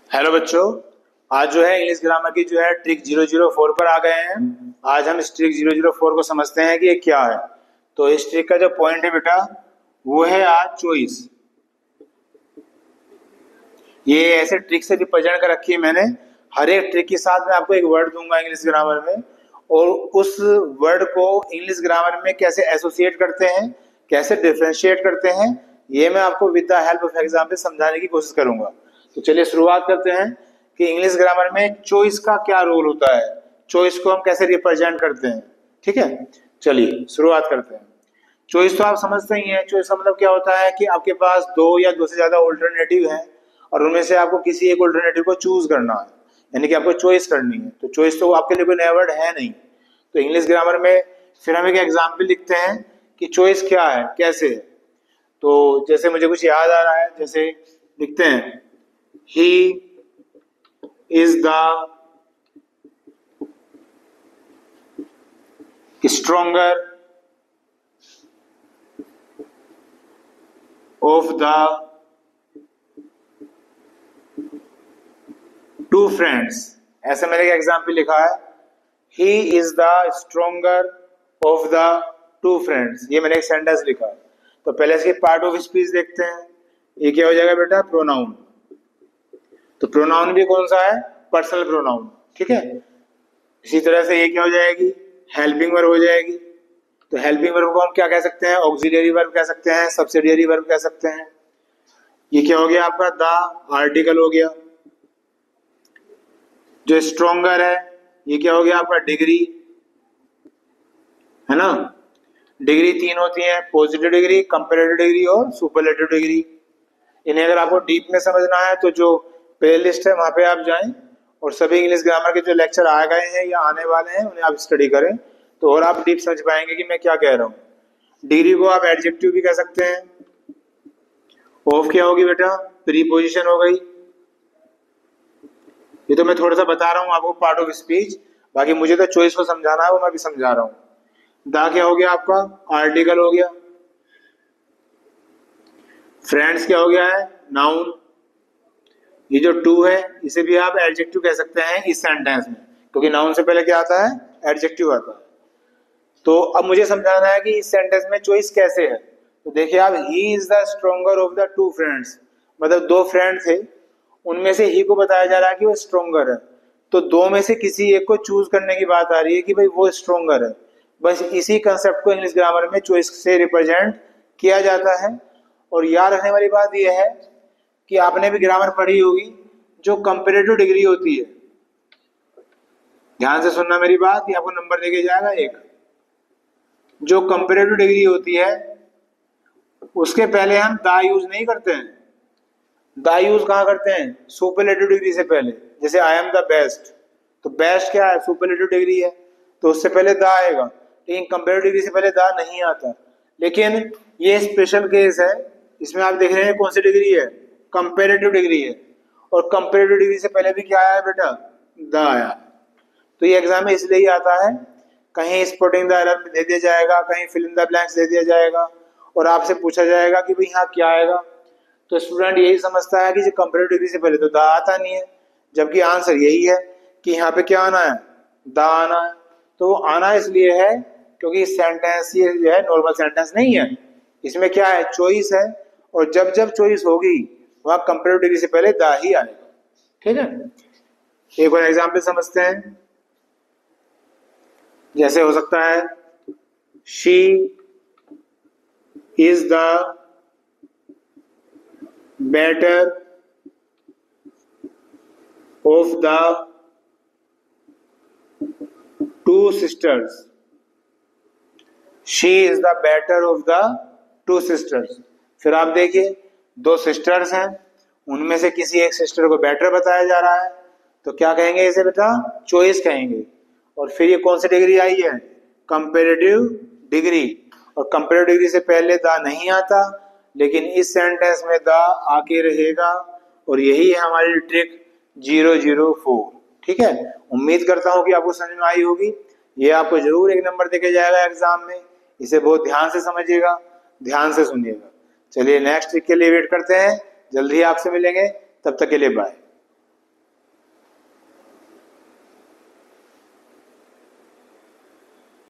Hello बच्चों, आज जो है इंग्लिश ग्रामर की जो है ट्रिक 004 पर आ गए हैं। आज हम इस ट्रिक 004 को समझते हैं कि ये क्या है। तो इस ट्रिक का जो पॉइंट है बेटा वो है आज चॉइस। ये ऐसे ट्रिक से रिप्रेजेंट कर रखी है मैंने। हर एक ट्रिक के साथ मैं आपको एक वर्ड दूंगा इंग्लिश ग्रामर में, और उस वर्ड को इंग्लिश ग्रामर में कैसे एसोसिएट करते हैं, कैसे डिफ्रेंशिएट करते हैं, ये मैं आपको with the help of example समझाने की कोशिश करूंगा। तो चलिए शुरुआत करते हैं कि इंग्लिश ग्रामर में चॉइस का क्या रोल होता है, चॉइस को हम कैसे रिप्रेजेंट करते हैं। ठीक है, चलिए शुरुआत करते हैं। चॉइस तो आप समझते ही हैं। चॉइस का मतलब क्या होता है कि आपके पास दो या दो से ज्यादा ऑल्टरनेटिव हैं और उनमें से आपको किसी एक ऑल्टरनेटिव को चूज करना है, यानी कि आपको चॉइस करनी है। तो चॉइस तो आपके लिए कोई नया वर्ड है नहीं। तो इंग्लिश ग्रामर में फिर हम एक एग्जाम्पल लिखते हैं कि चॉइस क्या है, कैसे है। तो जैसे मुझे कुछ याद आ रहा है, जैसे लिखते हैं ही is the stronger of the two friends। ऐसे मैंने एक एग्जाम्पल लिखा है, he is the stronger of the two friends। ये मैंने एक सेंटेंस लिखा है। तो पहले इसके पार्ट ऑफ स्पीच देखते हैं। ये क्या हो जाएगा बेटा, प्रोनाउन। तो प्रोनाउन भी कौन सा है, पर्सनल प्रोनाउन। ठीक है, इसी तरह से ये क्या हो जाएगी, हेल्पिंग वर्ब हो जाएगी। तो हेल्पिंग वर्ब को हम क्या कह सकते हैं, ऑक्सिलियरी वर्ब कह सकते हैं, सब्सिडियरी वर्ब कह सकते हैं। ये क्या हो गया आपका, द आर्टिकल हो गया। जो स्ट्रोंगर है ये क्या हो गया आपका, डिग्री है ना। डिग्री तीन होती है, पॉजिटिव डिग्री, कंपैरेटिव डिग्री और सुपरलेटिव डिग्री। इन्हें अगर आपको डीप में समझना है तो जो प्ले लिस्ट है वहां पे आप जाएं और सभी इंग्लिश ग्रामर के जो लेक्चर आ गए हैं या आने वाले हैं उन्हें आप स्टडी करें, तो और आप डीप समझ पाएंगे कि मैं क्या कह रहा हूँ। डिग्री को आप एडजेक्टिव भी कह सकते हैं। ऑफ क्या होगी बेटा, प्रीपोजिशन हो गई। ये तो मैं थोड़ा सा बता रहा हूँ आपको पार्ट ऑफ स्पीच, बाकी मुझे तो चॉइस को समझाना है, वो मैं भी समझा रहा हूँ। दा क्या हो गया आपका, आर्टिकल हो गया। फ्रेंड्स क्या हो गया है, नाउन। ये जो टू है इसे भी आप एडजेक्टिव कह सकते हैं इस सेंटेंस में, क्योंकि नाउन से पहले क्या आता है, एडजेक्टिव आता है। तो अब मुझे समझाना है कि इस सेंटेंस में चॉइस कैसे है। तो देखिए आप, he is the stronger of the two friends, मतलब दो फ्रेंड थे, उनमें से ही को बताया जा रहा है कि वो स्ट्रोंगर है। तो दो में से किसी एक को चूज करने की बात आ रही है कि भाई वो स्ट्रोंगर है। बस इसी कंसेप्ट को इंग्लिश ग्रामर में चॉइस से रिप्रेजेंट किया जाता है। और याद रखने वाली बात यह है कि आपने भी ग्रामर पढ़ी होगी, जो कंपैरेटिव डिग्री होती है, ध्यान से सुनना मेरी बात, ये आपको नंबर देके जाएगा एक। जो कंपैरेटिव डिग्री होती है उसके पहले हम दा यूज नहीं करते हैं। दा यूज कहाँ करते हैं, सुपरलेटिव डिग्री से पहले। जैसे आई एम द बेस्ट, तो बेस्ट क्या है, सुपरलेटिव डिग्री है, तो उससे पहले दा आएगा। लेकिन कंपैरेटिव डिग्री से पहले दा नहीं आता। लेकिन ये स्पेशल केस है, इसमें आप देख रहे हैं कौन सी डिग्री है, कंपैरेटिव डिग्री है। और कंपैरेटिव डिग्री से पहले भी क्या आया बेटा, द आया। तो ये एग्जाम में इसलिए ही आता है, कहीं स्पॉटिंग द एरर दे दिया जाएगा, कहीं फिल इन द ब्लैंक्स दे दिया जाएगा, और आपसे पूछा जाएगा कि भाई यहाँ क्या आएगा। तो स्टूडेंट यही समझता है कि जो कंपैरेटिव डिग्री से पहले तो द आता नहीं है, जबकि आंसर यही है कि यहाँ पे क्या आना है, द आना है। तो आना इसलिए है क्योंकि सेंटेंस ये जो है नॉर्मल सेंटेंस नहीं है, इसमें क्या है, चॉइस है। और जब जब चॉइस होगी वहां कंपैरेटिव डिग्री से पहले द ही आएगा। ठीक है, एक और एग्जाम्पल समझते हैं। जैसे हो सकता है, she is the better of the two sisters. She is the better of the two sisters. फिर आप देखिए, दो सिस्टर्स हैं, उनमें से किसी एक सिस्टर को बेटर बताया जा रहा है, तो क्या कहेंगे इसे बेटा, चॉइस कहेंगे। और फिर ये कौन सी डिग्री आई है, कंपैरेटिव डिग्री। और कंपैरेटिव डिग्री से पहले द नहीं आता, लेकिन इस सेंटेंस में द आके रहेगा। और यही है हमारी ट्रिक 004। ठीक है, उम्मीद करता हूं कि आपको समझ में आई होगी। ये आपको जरूर एक नंबर देके जाएगा एग्जाम में, इसे बहुत ध्यान से समझिएगा, ध्यान से सुनिएगा। चलिए नेक्स्ट ट्रिक के लिए वेट करते हैं, जल्दी आपसे मिलेंगे, तब तक के लिए बाय।